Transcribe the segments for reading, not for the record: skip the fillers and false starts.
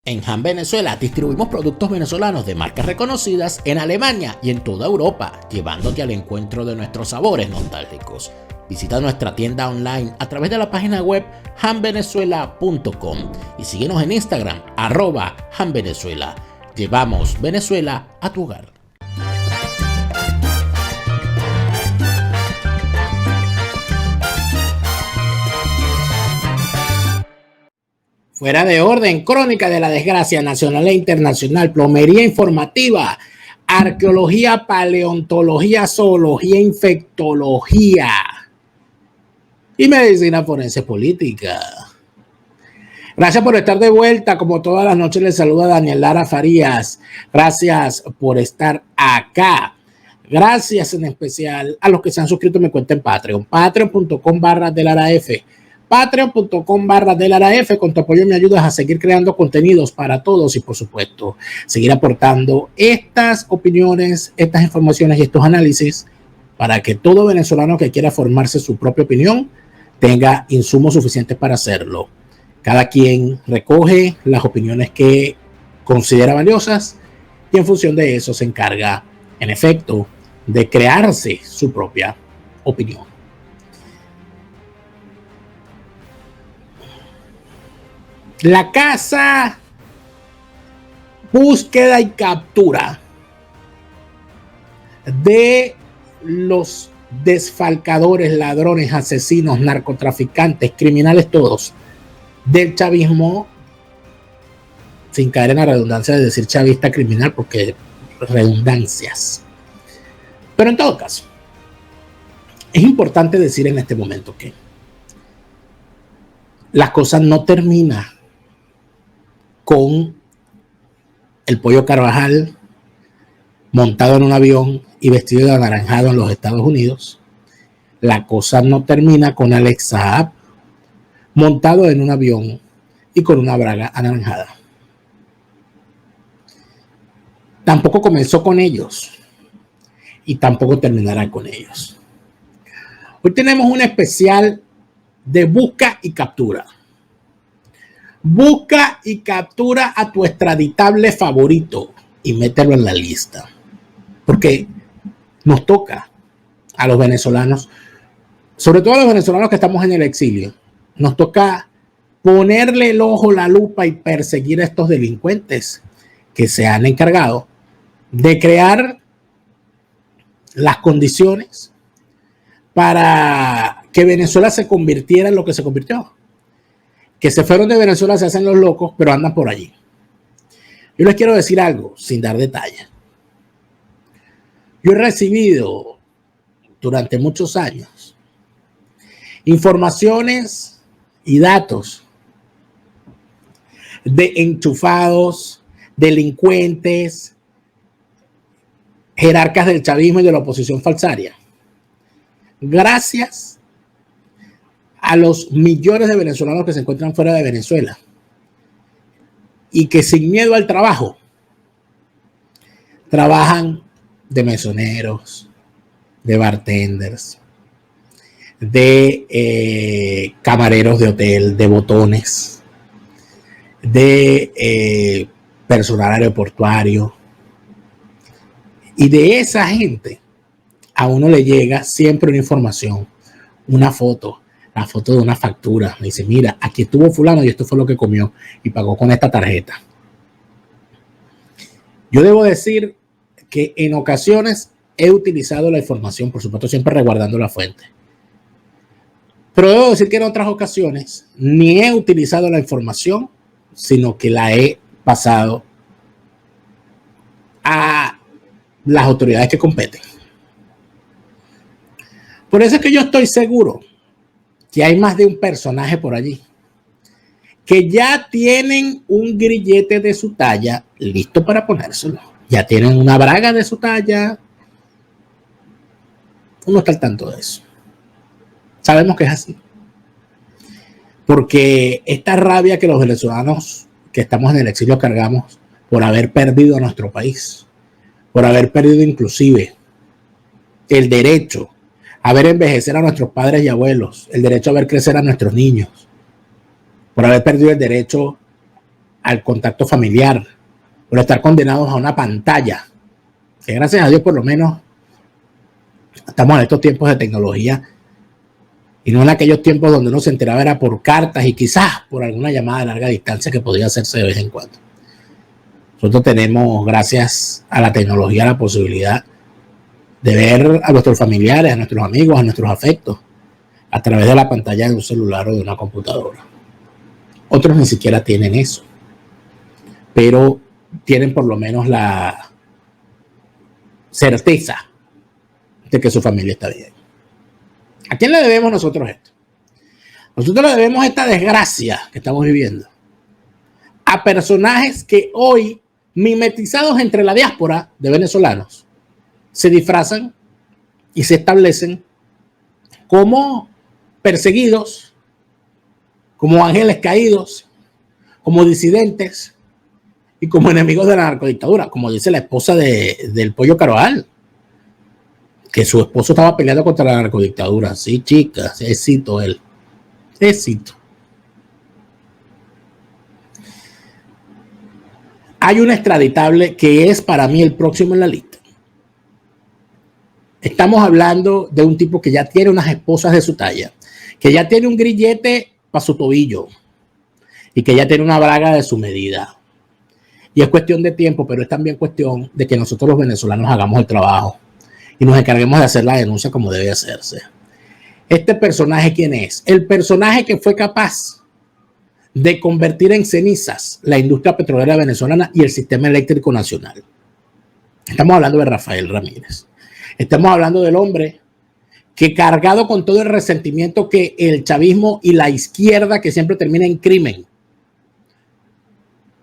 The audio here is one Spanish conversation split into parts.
En Han Venezuela distribuimos productos venezolanos de marcas reconocidas en Alemania y en toda Europa, llevándote al encuentro de nuestros sabores nostálgicos. Visita nuestra tienda online a través de la página web hanvenezuela.com y síguenos en Instagram @hanvenezuela. Llevamos Venezuela a tu hogar. Fuera de orden, crónica de la desgracia nacional e internacional, plomería informativa, arqueología, paleontología, zoología, infectología y medicina forense política. Gracias por estar de vuelta. Como todas las noches les saluda Daniel Lara Farías. Gracias por estar acá. Gracias en especial a los que se han suscrito a mi cuenta en Patreon. Patreon.com/DelaraF. Patreon.com/DelaraF. Con tu apoyo me ayudas a seguir creando contenidos para todos y, por supuesto, seguir aportando estas opiniones, estas informaciones y estos análisis para que todo venezolano que quiera formarse su propia opinión tenga insumos suficientes para hacerlo. Cada quien recoge las opiniones que considera valiosas y en función de eso se encarga, en efecto, de crearse su propia opinión. La casa, búsqueda y captura de los desfalcadores, ladrones, asesinos, narcotraficantes, criminales todos del chavismo, sin caer en la redundancia de decir chavista criminal, porque redundancias. Pero en todo caso, es importante decir en este momento que las cosas no terminan con el Pollo Carvajal montado en un avión y vestido de anaranjado en los Estados Unidos. La cosa no termina con Alex Saab montado en un avión y con una braga anaranjada. Tampoco comenzó con ellos y tampoco terminará con ellos. Hoy tenemos un especial de busca y captura. Busca y captura a tu extraditable favorito y mételo en la lista. Porque nos toca a los venezolanos, sobre todo a los venezolanos que estamos en el exilio, nos toca ponerle el ojo, la lupa y perseguir a estos delincuentes que se han encargado de crear las condiciones para que Venezuela se convirtiera en lo que se convirtió. Que se fueron de Venezuela, se hacen los locos, pero andan por allí. Yo les quiero decir algo, sin dar detalles. Yo he recibido durante muchos años informaciones y datos de enchufados, delincuentes, jerarcas del chavismo y de la oposición falsaria. Gracias a los millones de venezolanos que se encuentran fuera de Venezuela y que sin miedo al trabajo trabajan de mesoneros, de bartenders, de camareros de hotel, de botones, de personal aeroportuario. Y de esa gente a uno le llega siempre una información, una foto, la foto de una factura. Me dice, mira, aquí estuvo fulano y esto fue lo que comió y pagó con esta tarjeta. Yo debo decir que en ocasiones he utilizado la información, por supuesto siempre resguardando la fuente. Pero debo decir que en otras ocasiones ni he utilizado la información, sino que la he pasado a las autoridades que competen. Por eso es que yo estoy seguro que hay más de un personaje por allí que ya tienen un grillete de su talla listo para ponérselo. Ya tienen una braga de su talla. Uno está al tanto de eso. Sabemos que es así. Porque esta rabia que los venezolanos que estamos en el exilio cargamos por haber perdido a nuestro país, por haber perdido inclusive el derecho a ver envejecer a nuestros padres y abuelos, el derecho a ver crecer a nuestros niños, por haber perdido el derecho al contacto familiar, por estar condenados a una pantalla, que gracias a Dios por lo menos estamos en estos tiempos de tecnología y no en aquellos tiempos donde uno se enteraba era por cartas y quizás por alguna llamada de larga distancia que podía hacerse de vez en cuando. Nosotros tenemos, gracias a la tecnología, la posibilidad de ver a nuestros familiares, a nuestros amigos, a nuestros afectos a través de la pantalla de un celular o de una computadora. Otros ni siquiera tienen eso, pero tienen por lo menos la certeza de que su familia está bien. ¿A quién le debemos nosotros esto? Nosotros le debemos esta desgracia que estamos viviendo a personajes que hoy, mimetizados entre la diáspora de venezolanos, se disfrazan y se establecen como perseguidos, como ángeles caídos, como disidentes y como enemigos de la narcodictadura, como dice la esposa del Pollo Caroal, que su esposo estaba peleando contra la narcodictadura. Sí, chicas, éxito él. Éxito. Hay un extraditable que es para mí el próximo en la lista. Estamos hablando de un tipo que ya tiene unas esposas de su talla, que ya tiene un grillete para su tobillo y que ya tiene una braga de su medida. Y es cuestión de tiempo, pero es también cuestión de que nosotros los venezolanos hagamos el trabajo y nos encarguemos de hacer la denuncia como debe hacerse. Este personaje, ¿quién es? El personaje que fue capaz de convertir en cenizas la industria petrolera venezolana y el sistema eléctrico nacional. Estamos hablando de Rafael Ramírez. Estamos hablando del hombre que, cargado con todo el resentimiento que el chavismo y la izquierda, que siempre termina en crimen,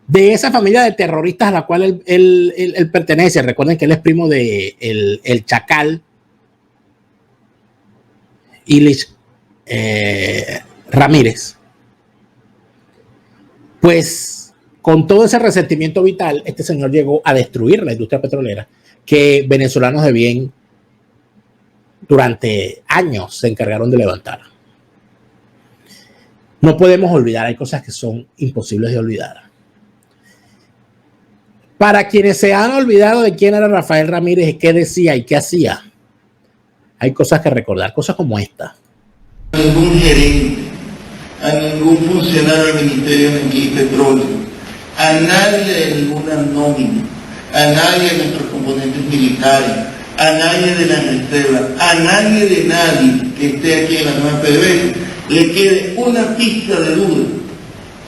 de esa familia de terroristas a la cual él pertenece. Recuerden que él es primo de el Chacal Ilich Ramírez. Pues con todo ese resentimiento vital, este señor llegó a destruir la industria petrolera que venezolanos de bien durante años se encargaron de levantar. No podemos olvidar, hay cosas que son imposibles de olvidar. Para quienes se han olvidado de quién era Rafael Ramírez y qué decía y qué hacía, hay cosas que recordar, cosas como esta. A ningún gerente, a ningún funcionario del Ministerio de Energía y Petróleo, a nadie de ninguna nómina, a nadie de nuestros componentes militares, a nadie de la reserva, a nadie de nadie que esté aquí en la nueva PDVSA, le quede una pizca de duda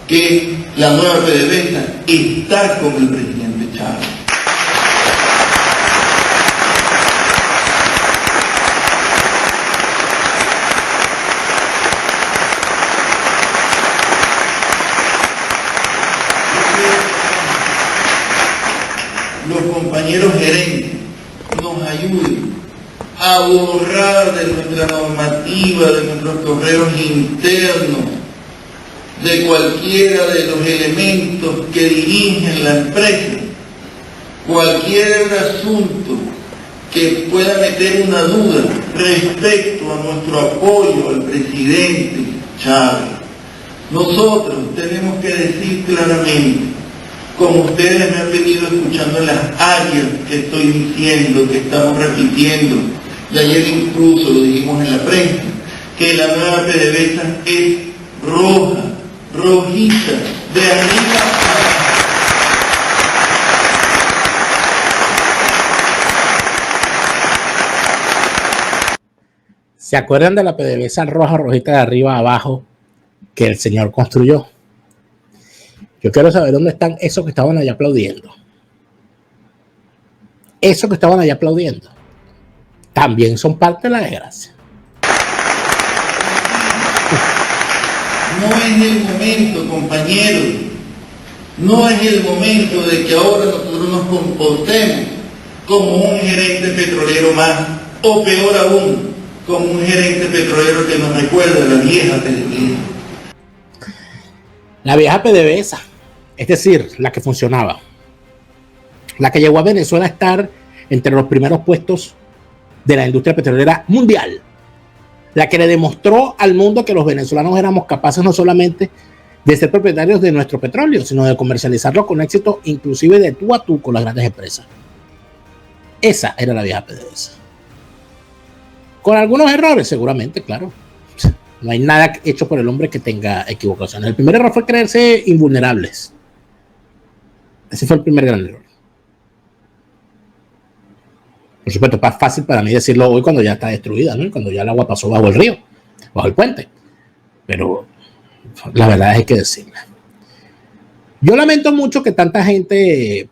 que la nueva PDVSA está con el presidente Chávez. Los compañeros gerentes nos ayuden a borrar de nuestra normativa, de nuestros correos internos, de cualquiera de los elementos que dirigen la empresa, cualquier asunto que pueda meter una duda respecto a nuestro apoyo al presidente Chávez. Nosotros tenemos que decir claramente, como ustedes me han venido escuchando en las áreas que estoy diciendo, que estamos repitiendo, y ayer incluso lo dijimos en la prensa, que la nueva PDVSA es roja, rojita, de arriba a abajo. ¿Se acuerdan de la PDVSA roja, rojita de arriba a abajo que el señor construyó? Yo quiero saber dónde están esos que estaban allá aplaudiendo. Esos que estaban allá aplaudiendo también son parte de la desgracia. No es el momento, compañeros. No es el momento de que ahora nosotros nos comportemos como un gerente petrolero más, o peor aún, como un gerente petrolero que nos recuerda a la vieja PDVSA. La vieja PDVSA, es decir, la que funcionaba, la que llegó a Venezuela a estar entre los primeros puestos de la industria petrolera mundial, la que le demostró al mundo que los venezolanos éramos capaces no solamente de ser propietarios de nuestro petróleo, sino de comercializarlo con éxito, inclusive de tú a tú con las grandes empresas. Esa era la vieja PDVSA. Con algunos errores, seguramente, claro. No hay nada hecho por el hombre que tenga equivocaciones. El primer error fue creerse invulnerables. Ese fue el primer gran error. Por supuesto, es fácil para mí decirlo hoy cuando ya está destruida, ¿no? Cuando ya el agua pasó bajo el río, bajo el puente. Pero la verdad es que hay que decirlo. Yo lamento mucho que tanta gente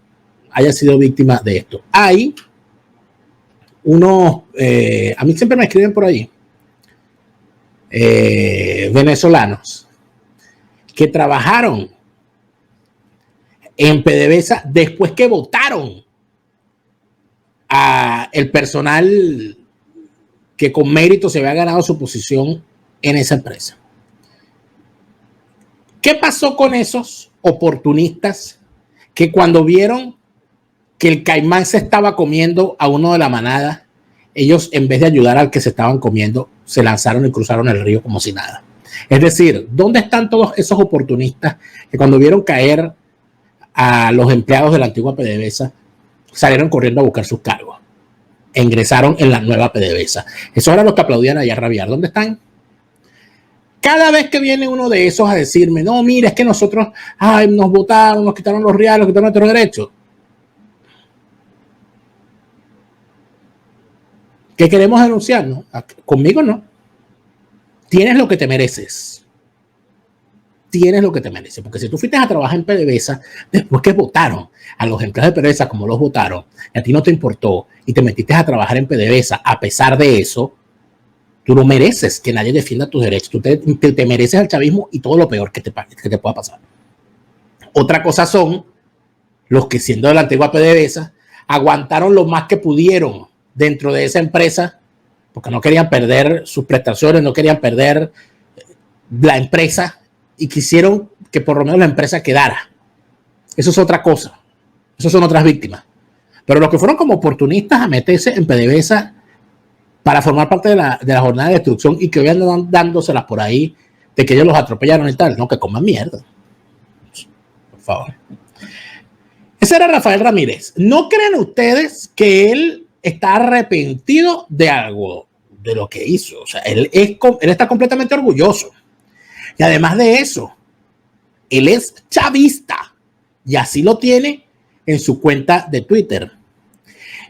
haya sido víctima de esto. Hay unos, a mí siempre me escriben por ahí, venezolanos que trabajaron en PDVSA después que votaron a el personal que con mérito se había ganado su posición en esa empresa. ¿Qué pasó con esos oportunistas que cuando vieron que el caimán se estaba comiendo a uno de la manada, ellos en vez de ayudar al que se estaban comiendo, se lanzaron y cruzaron el río como si nada? Es decir, ¿dónde están todos esos oportunistas que cuando vieron caer a los empleados de la antigua PDVSA salieron corriendo a buscar sus cargos e ingresaron en la nueva PDVSA? Esos eran los que aplaudían allá a rabiar. ¿Dónde están? Cada vez que viene uno de esos a decirme, no, mira, es que nosotros nos votaron, nos quitaron los reales, nos quitaron nuestros derechos. ¿Qué queremos denunciar? ¿No? Conmigo no. Tienes lo que te mereces. Tienes lo que te mereces. Porque si tú fuiste a trabajar en PDVSA, después que votaron a los empleados de PDVSA como los votaron, y a ti no te importó, y te metiste a trabajar en PDVSA, a pesar de eso, tú no mereces que nadie defienda tus derechos. Tú te mereces el chavismo y todo lo peor que te pueda pasar. Otra cosa son los que, siendo de la antigua PDVSA, aguantaron lo más que pudieron dentro de esa empresa, porque no querían perder sus prestaciones, no querían perder la empresa y quisieron que por lo menos la empresa quedara. Eso es otra cosa. Esas son otras víctimas. Pero los que fueron como oportunistas a meterse en PDVSA para formar parte de la jornada de destrucción y que hoy andan dándoselas por ahí de que ellos los atropellaron y tal, no, que coman mierda. Por favor. Ese era Rafael Ramírez. ¿No creen ustedes que él está arrepentido de algo, de lo que hizo? O sea, él está completamente orgulloso. Y además de eso, él es chavista y así lo tiene en su cuenta de Twitter.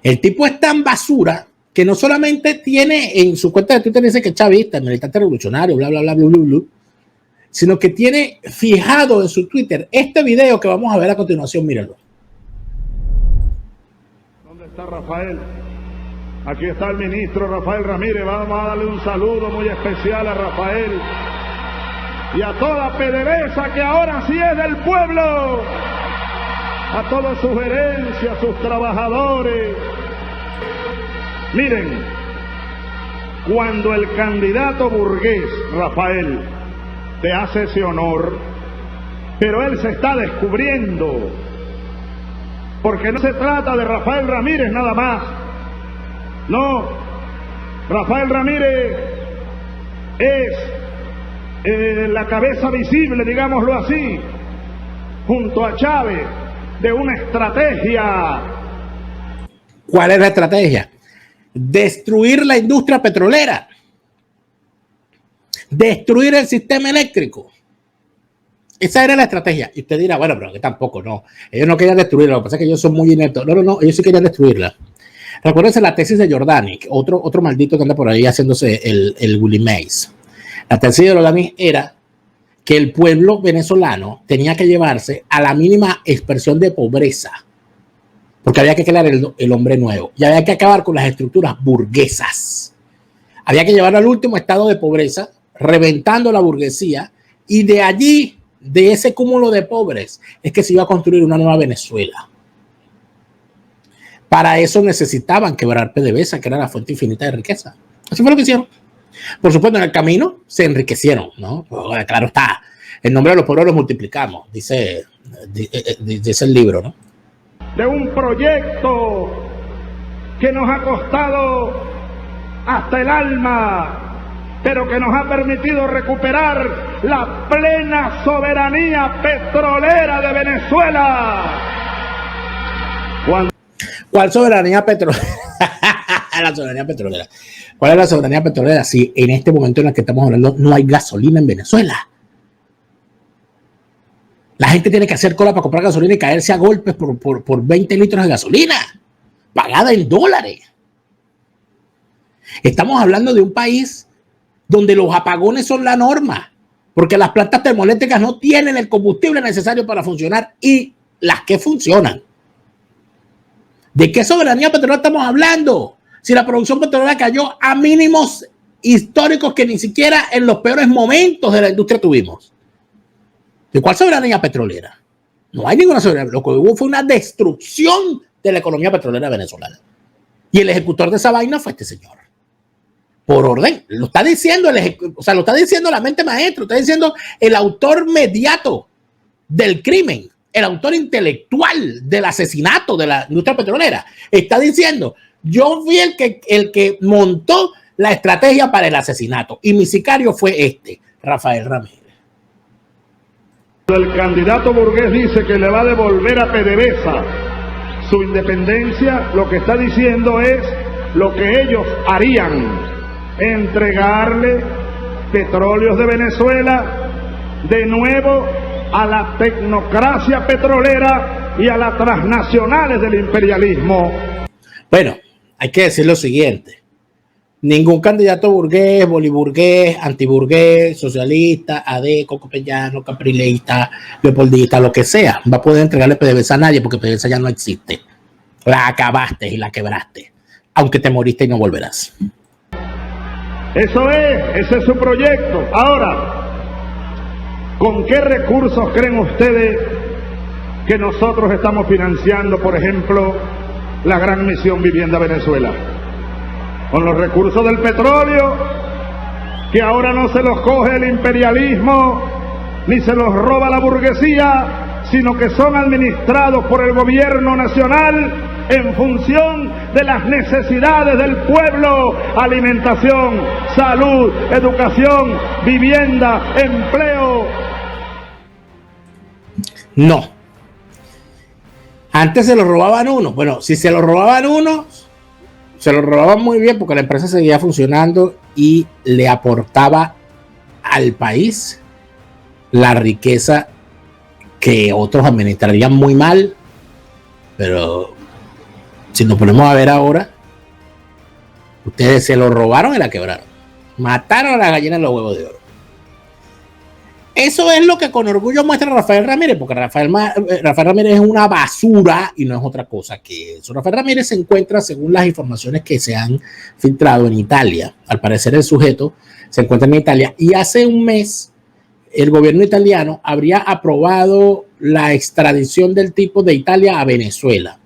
El tipo es tan basura que no solamente tiene en su cuenta de Twitter, dice que es chavista, militante revolucionario, bla, bla, bla, bla, bla, bla, sino que tiene fijado en su Twitter este video que vamos a ver a continuación. Mírenlo. ¿Dónde está Rafael? Aquí está el ministro Rafael Ramírez. Vamos a darle un saludo muy especial a Rafael y a toda PDVSA, que ahora sí es del pueblo, a toda su gerencia, a sus trabajadores. Miren, cuando el candidato burgués, Rafael, te hace ese honor, pero él se está descubriendo, porque no se trata de Rafael Ramírez nada más. No, Rafael Ramírez es la cabeza visible, digámoslo así, junto a Chávez, de una estrategia. ¿Cuál es la estrategia? Destruir la industria petrolera, destruir el sistema eléctrico. Esa era la estrategia. Y usted dirá, bueno, pero que tampoco, no. Ellos no querían destruirla, lo que pasa es que ellos son muy ineptos. No, ellos sí querían destruirla. Recuérdense la tesis de Giordani, otro maldito que anda por ahí haciéndose el Willy Mays. La tesis de Giordani era que el pueblo venezolano tenía que llevarse a la mínima expresión de pobreza, porque había que crear el hombre nuevo y había que acabar con las estructuras burguesas. Había que llevarlo al último estado de pobreza, reventando la burguesía, y de allí, de ese cúmulo de pobres, es que se iba a construir una nueva Venezuela. Para eso necesitaban quebrar PDVSA, que era la fuente infinita de riqueza. Así fue lo que hicieron. Por supuesto, en el camino se enriquecieron, ¿no? Pues, claro está. En nombre de los pueblos los multiplicamos, dice el libro, ¿no? De un proyecto que nos ha costado hasta el alma, pero que nos ha permitido recuperar la plena soberanía petrolera de Venezuela. ¿Cuál soberanía petrolera? La soberanía petrolera. ¿Cuál es la soberanía petrolera? Si en este momento en el que estamos hablando no hay gasolina en Venezuela. La gente tiene que hacer cola para comprar gasolina y caerse a golpes por 20 litros de gasolina, pagada en dólares. Estamos hablando de un país donde los apagones son la norma, porque las plantas termoeléctricas no tienen el combustible necesario para funcionar y las que funcionan. ¿De qué soberanía petrolera estamos hablando? Si la producción petrolera cayó a mínimos históricos que ni siquiera en los peores momentos de la industria tuvimos. ¿De cuál soberanía petrolera? No hay ninguna soberanía. Lo que hubo fue una destrucción de la economía petrolera venezolana. Y el ejecutor de esa vaina fue este señor. Por orden. Lo está diciendo lo está diciendo la mente maestra, lo está diciendo el autor mediato del crimen, el autor intelectual del asesinato de la industria petrolera. Está diciendo, yo fui el que montó la estrategia para el asesinato y mi sicario fue Rafael Ramírez. El candidato burgués dice que le va a devolver a PDVSA su independencia. Lo que está diciendo es lo que ellos harían: entregarle petróleos de Venezuela de nuevo a la tecnocracia petrolera y a las transnacionales del imperialismo. Bueno, hay que decir lo siguiente: ningún candidato burgués, boliburgués, antiburgués, socialista, AD, cocopellano, caprileísta, leopoldista, lo que sea, va a poder entregarle PDVSA a nadie, porque PDVSA ya no existe. La acabaste y la quebraste, aunque te moriste y no volverás. Ese es su proyecto. Ahora, ¿con qué recursos creen ustedes que nosotros estamos financiando, por ejemplo, la gran misión Vivienda Venezuela? Con los recursos del petróleo, que ahora no se los coge el imperialismo, ni se los roba la burguesía, sino que son administrados por el gobierno nacional en función de las necesidades del pueblo: alimentación, salud, educación, vivienda, empleo. No. Antes se lo robaban uno. Bueno, si se lo robaban uno, se lo robaban muy bien, porque la empresa seguía funcionando y le aportaba al país la riqueza que otros administrarían muy mal. Pero si nos ponemos a ver ahora, ustedes se lo robaron y la quebraron. Mataron a la gallina en los huevos de oro. Eso es lo que con orgullo muestra Rafael Ramírez, porque Rafael Ramírez es una basura y no es otra cosa que eso. Rafael Ramírez se encuentra, según las informaciones que se han filtrado, en Italia. Al parecer el sujeto se encuentra en Italia y hace un mes el gobierno italiano habría aprobado la extradición del tipo de Italia a Venezuela.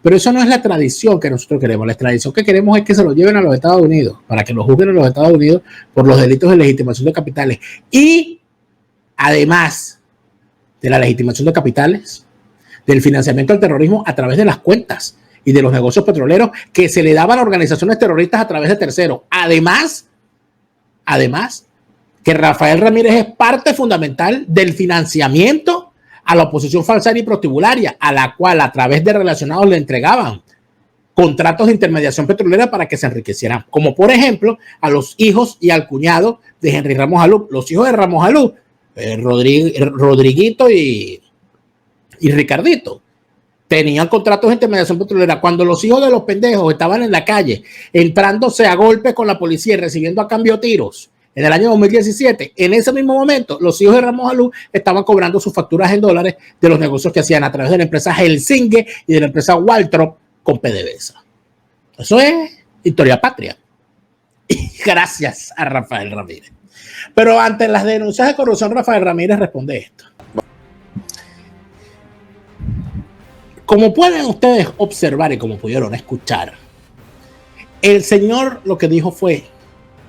Pero eso no es la tradición que nosotros queremos. La extradición que queremos es que se lo lleven a los Estados Unidos, para que lo juzguen en los Estados Unidos por los delitos de legitimación de capitales. Y además de la legitimación de capitales, del financiamiento al terrorismo a través de las cuentas y de los negocios petroleros que se le daban a organizaciones terroristas a través de terceros. Además, que Rafael Ramírez es parte fundamental del financiamiento a la oposición falsaria y prostibularia, a la cual a través de relacionados le entregaban contratos de intermediación petrolera para que se enriquecieran, como por ejemplo a los hijos y al cuñado de Henry Ramos Alú. Los hijos de Ramos Alú, Rodriguito y Ricardito, tenían contratos de intermediación petrolera. Cuando los hijos de los pendejos estaban en la calle entrándose a golpes con la policía y recibiendo a cambio tiros en el año 2017, en ese mismo momento los hijos de Ramos Alú estaban cobrando sus facturas en dólares de los negocios que hacían a través de la empresa Helsinge y de la empresa Waltrop con PDVSA. Eso es historia patria. Y gracias a Rafael Ramírez. Pero ante las denuncias de corrupción, Rafael Ramírez responde esto. Como pueden ustedes observar y como pudieron escuchar, el señor lo que dijo fue: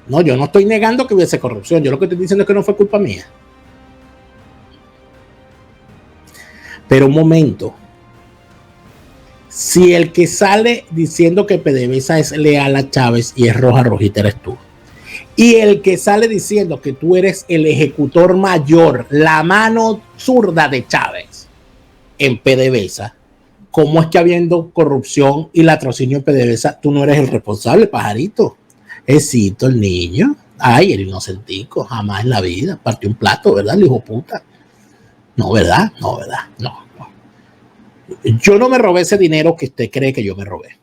no, yo no estoy negando que hubiese corrupción, yo lo que estoy diciendo es que no fue culpa mía. Pero un momento, si el que sale diciendo que PDVSA es leal a Chávez y es roja rojita eres tú, Y el que sale diciendo que tú eres el ejecutor mayor, la mano zurda de Chávez en PDVSA, ¿cómo es que habiendo corrupción y latrocinio en PDVSA, tú no eres el responsable, pajarito? Esito el niño. Ay, el inocentico, jamás en la vida. Partió un plato, ¿verdad? El hijo puta. No, ¿verdad? No, ¿verdad? No. Yo no me robé ese dinero que usted cree que yo me robé.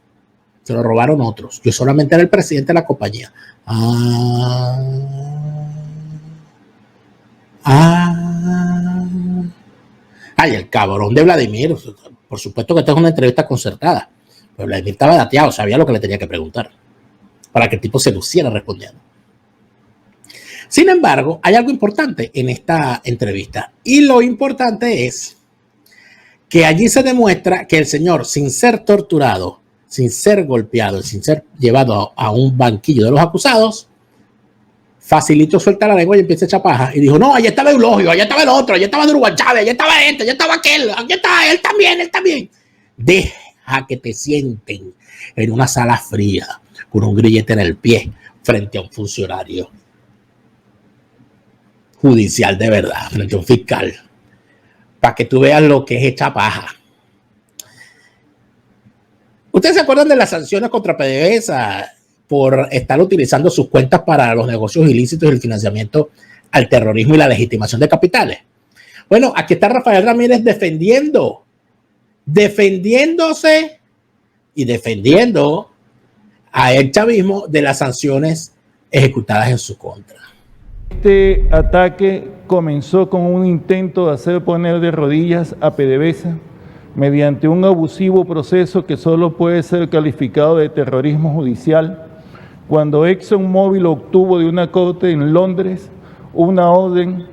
Se lo robaron otros. Yo solamente era el presidente de la compañía. Ay, el cabrón de Vladimir. Por supuesto que esta es una entrevista concertada. Pero Vladimir estaba dateado, sabía lo que le tenía que preguntar. Para que el tipo se luciera respondiendo. Sin embargo, hay algo importante en esta entrevista. Y lo importante es que allí se demuestra que el señor, sin ser torturado, sin ser golpeado, sin ser llevado a un banquillo de los acusados, facilito suelta la lengua y empieza a echar paja. Y dijo, no, allá estaba Eulogio, allá estaba el otro, allá estaba Durval Chávez, allá estaba este, allá estaba aquel, allá estaba él también. Deja que te sienten en una sala fría con un grillete en el pie frente a un funcionario judicial de verdad, frente a un fiscal, para que tú veas lo que es echar paja. ¿Ustedes se acuerdan de las sanciones contra PDVSA por estar utilizando sus cuentas para los negocios ilícitos y el financiamiento al terrorismo y la legitimación de capitales? Bueno, aquí está Rafael Ramírez defendiéndose y defendiendo a el chavismo de las sanciones ejecutadas en su contra. Este ataque comenzó con un intento de hacer poner de rodillas a PDVSA mediante un abusivo proceso que solo puede ser calificado de terrorismo judicial, cuando ExxonMobil obtuvo de una corte en Londres una orden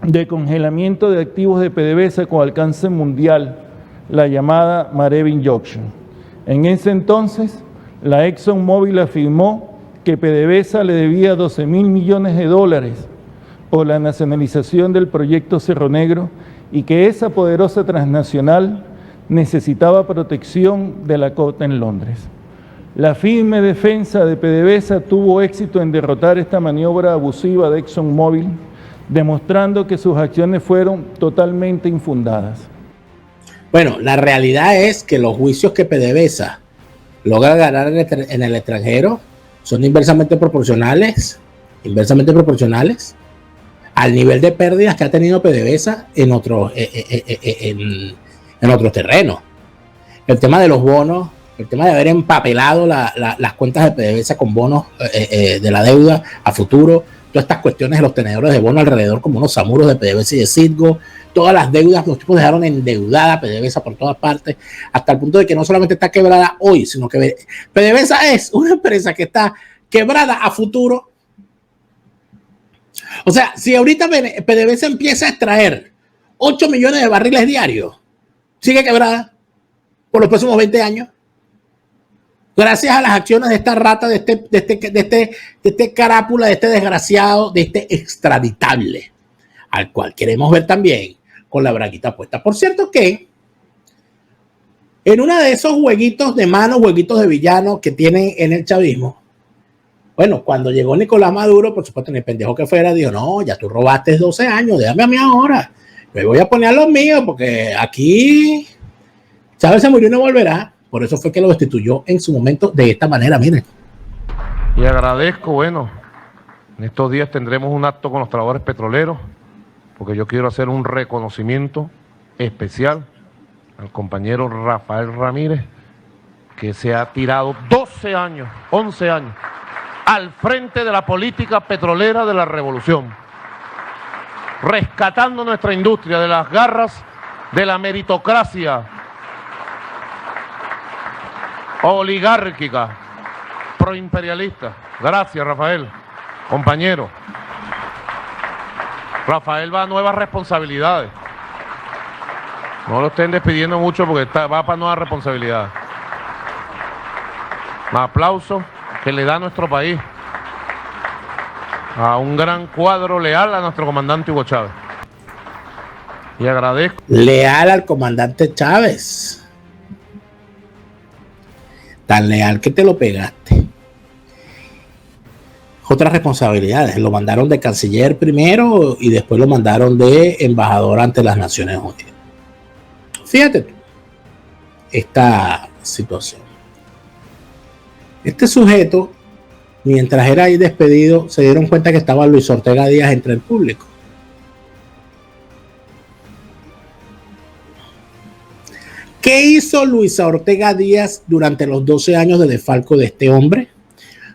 de congelamiento de activos de PDVSA con alcance mundial, la llamada Mareva Injunction. En ese entonces, la ExxonMobil afirmó que PDVSA le debía $12.000 millones por la nacionalización del proyecto Cerro Negro y que esa poderosa transnacional necesitaba protección de la corte en Londres. La firme defensa de PDVSA tuvo éxito en derrotar esta maniobra abusiva de ExxonMobil, demostrando que sus acciones fueron totalmente infundadas. Bueno, la realidad es que los juicios que PDVSA logra ganar en el extranjero son inversamente proporcionales al nivel de pérdidas que ha tenido PDVSA en otros terrenos. El tema de los bonos, el tema de haber empapelado las cuentas de PDVSA con bonos de la deuda a futuro, todas estas cuestiones de los tenedores de bonos alrededor como unos samuros de PDVSA y de Citgo, todas las deudas, los tipos dejaron endeudada PDVSA por todas partes, hasta el punto de que no solamente está quebrada hoy, sino que PDVSA es una empresa que está quebrada a futuro. O sea, si ahorita PDVSA empieza a extraer 8 millones de barriles diarios, sigue quebrada por los próximos 20 años. Gracias a las acciones de esta rata, de este carápula, de este desgraciado, de este extraditable, al cual queremos ver también con la braguita puesta. Por cierto que en uno de esos jueguitos de mano, jueguitos de villano que tienen en el chavismo, bueno, cuando llegó Nicolás Maduro, por supuesto, ni el pendejo que fuera, dijo, no, ya tú robaste 12 años, déjame a mí ahora, me voy a poner a los míos, porque aquí Chávez se murió y no volverá. Por eso fue que lo destituyó en su momento de esta manera, miren. Y agradezco, bueno, en estos días tendremos un acto con los trabajadores petroleros, porque yo quiero hacer un reconocimiento especial al compañero Rafael Ramírez, que se ha tirado 12 años, 11 años, al frente de la política petrolera de la revolución, rescatando nuestra industria de las garras de la meritocracia oligárquica, proimperialista. Gracias, Rafael, compañero. Rafael va a nuevas responsabilidades. No lo estén despidiendo mucho porque va para nuevas responsabilidades. Un aplauso que le da a nuestro país, a un gran cuadro leal a nuestro comandante Hugo Chávez. Y agradezco. Leal al comandante Chávez. Tan leal que te lo pegaste. otras responsabilidades. Lo mandaron de canciller primero y después lo mandaron de embajador ante las Naciones Unidas. Fíjate tú esta situación. Este sujeto, mientras era ahí despedido, se dieron cuenta que estaba Luis Ortega Díaz entre el público. ¿Qué hizo Luisa Ortega Díaz durante los 12 años de desfalco de este hombre?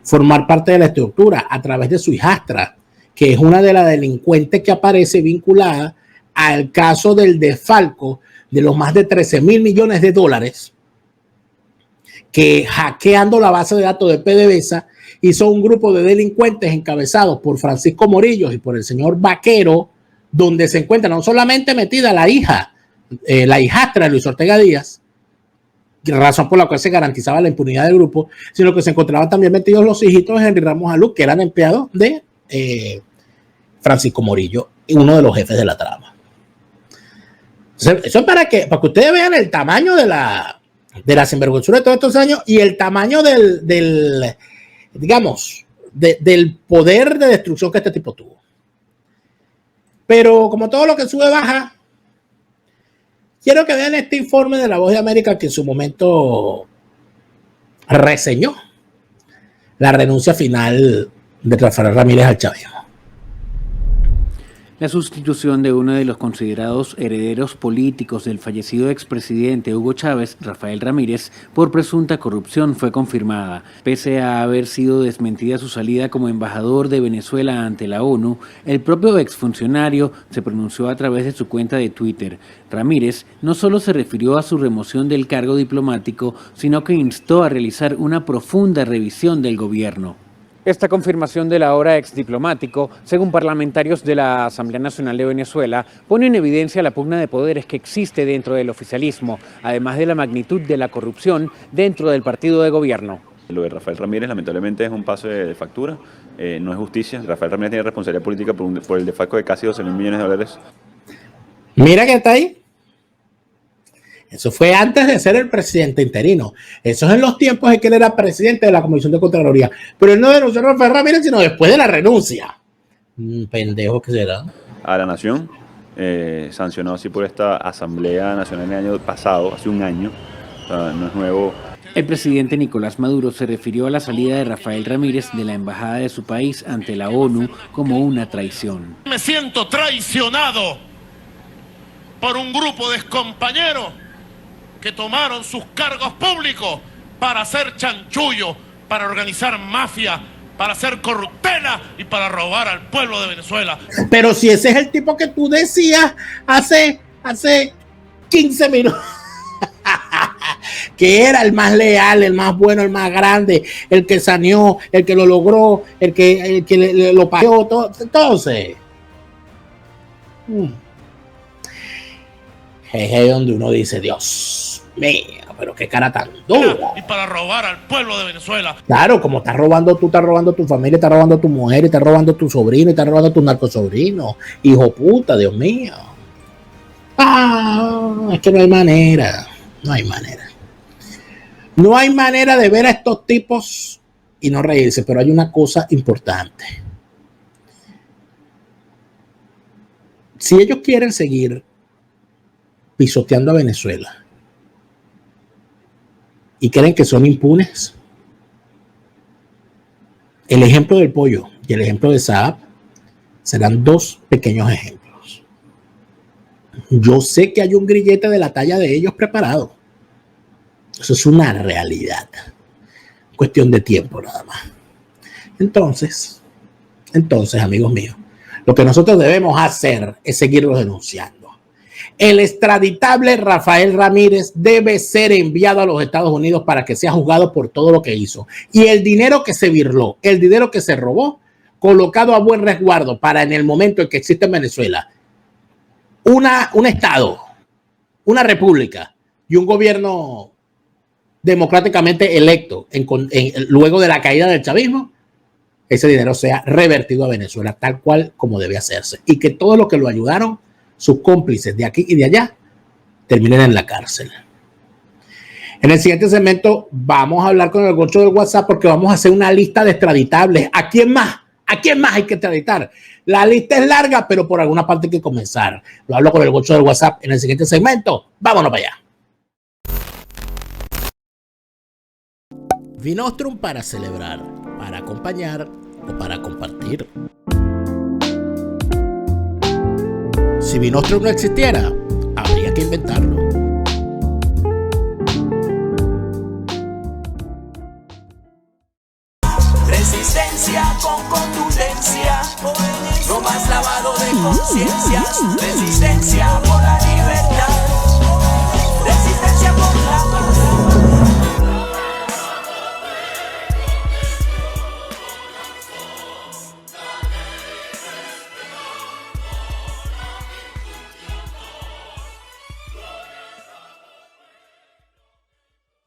Formar parte de la estructura a través de su hijastra, que es una de las delincuentes que aparece vinculada al caso del desfalco de los más de 13,000 millones de dólares, que hackeando la base de datos de PDVSA hizo un grupo de delincuentes encabezados por Francisco Morillo y por el señor Vaquero, donde se encuentra no solamente metida la hijastra de Luis Ortega Díaz, razón por la cual se garantizaba la impunidad del grupo, sino que se encontraban también metidos los hijitos de Henry Ramos Alú, que eran empleados de Francisco Morillo, uno de los jefes de la trama. Eso es para que ustedes vean el tamaño de la sinvergüenzura de todos estos años y el tamaño del poder de destrucción que este tipo tuvo. Pero como todo lo que sube baja, quiero que vean este informe de La Voz de América que en su momento reseñó la renuncia final de Rafael Ramírez al chavismo. La sustitución de uno de los considerados herederos políticos del fallecido expresidente Hugo Chávez, Rafael Ramírez, por presunta corrupción fue confirmada. Pese a haber sido desmentida su salida como embajador de Venezuela ante la ONU, el propio exfuncionario se pronunció a través de su cuenta de Twitter. Ramírez no solo se refirió a su remoción del cargo diplomático, sino que instó a realizar una profunda revisión del gobierno. Esta confirmación del ahora exdiplomático, según parlamentarios de la Asamblea Nacional de Venezuela, pone en evidencia la pugna de poderes que existe dentro del oficialismo, además de la magnitud de la corrupción dentro del partido de gobierno. Lo de Rafael Ramírez lamentablemente es un paso de factura, no es justicia. Rafael Ramírez tiene responsabilidad política por el desfalco de casi 12,000 millones de dólares. Mira que está ahí. Eso fue antes de ser el presidente interino. Eso es en los tiempos en que él era presidente de la Comisión de Contraloría. Pero él no denunció a Rafael Ramírez, sino después de la renuncia. Pendejo que será. A la Nación, sancionado así por esta Asamblea Nacional el año pasado, hace un año, no es nuevo. El presidente Nicolás Maduro se refirió a la salida de Rafael Ramírez de la embajada de su país ante la ONU como una traición. Me siento traicionado por un grupo de excompañeros que tomaron sus cargos públicos para hacer chanchullo, para organizar mafia, para hacer corruptela y para robar al pueblo de Venezuela. Pero si ese es el tipo que tú decías hace 15 minutos, que era el más leal, el más bueno, el más grande, el que saneó, el que lo logró, el que lo pagó, todo. Entonces, es donde uno dice, Dios mío, pero qué cara tan dura. Y para robar al pueblo de Venezuela. Claro, como estás robando tú, estás robando tu familia, estás robando tu mujer, estás robando tu sobrino, estás robando tu narcosobrino. Hijo puta, Dios mío. Es que no hay manera. No hay manera. No hay manera de ver a estos tipos y no reírse, pero hay una cosa importante. Si ellos quieren seguir pisoteando a Venezuela y creen que son impunes, el ejemplo del pollo y el ejemplo de Saab serán dos pequeños ejemplos. Yo sé que hay un grillete de la talla de ellos preparado. Eso es una realidad. Cuestión de tiempo nada más. Entonces, amigos míos, lo que nosotros debemos hacer es seguirlos denunciando. El extraditable Rafael Ramírez debe ser enviado a los Estados Unidos para que sea juzgado por todo lo que hizo. Y el dinero que se birló, el dinero que se robó, colocado a buen resguardo para en el momento en que existe en Venezuela un Estado, una república y un gobierno democráticamente electo luego de la caída del chavismo, ese dinero sea revertido a Venezuela tal cual como debe hacerse. Y que todos los que lo ayudaron, sus cómplices de aquí y de allá, terminen en la cárcel. En el siguiente segmento vamos a hablar con el gocho del WhatsApp porque vamos a hacer una lista de extraditables. ¿A quién más? ¿A quién más hay que extraditar? La lista es larga, pero por alguna parte hay que comenzar. Lo hablo con el gocho del WhatsApp en el siguiente segmento. Vámonos para allá. Vinostrum para celebrar, para acompañar o para compartir. Si Vinostrum no existiera, habría que inventarlo. Resistencia con contundencia, no más lavado de conciencias. Resistencia por la libertad.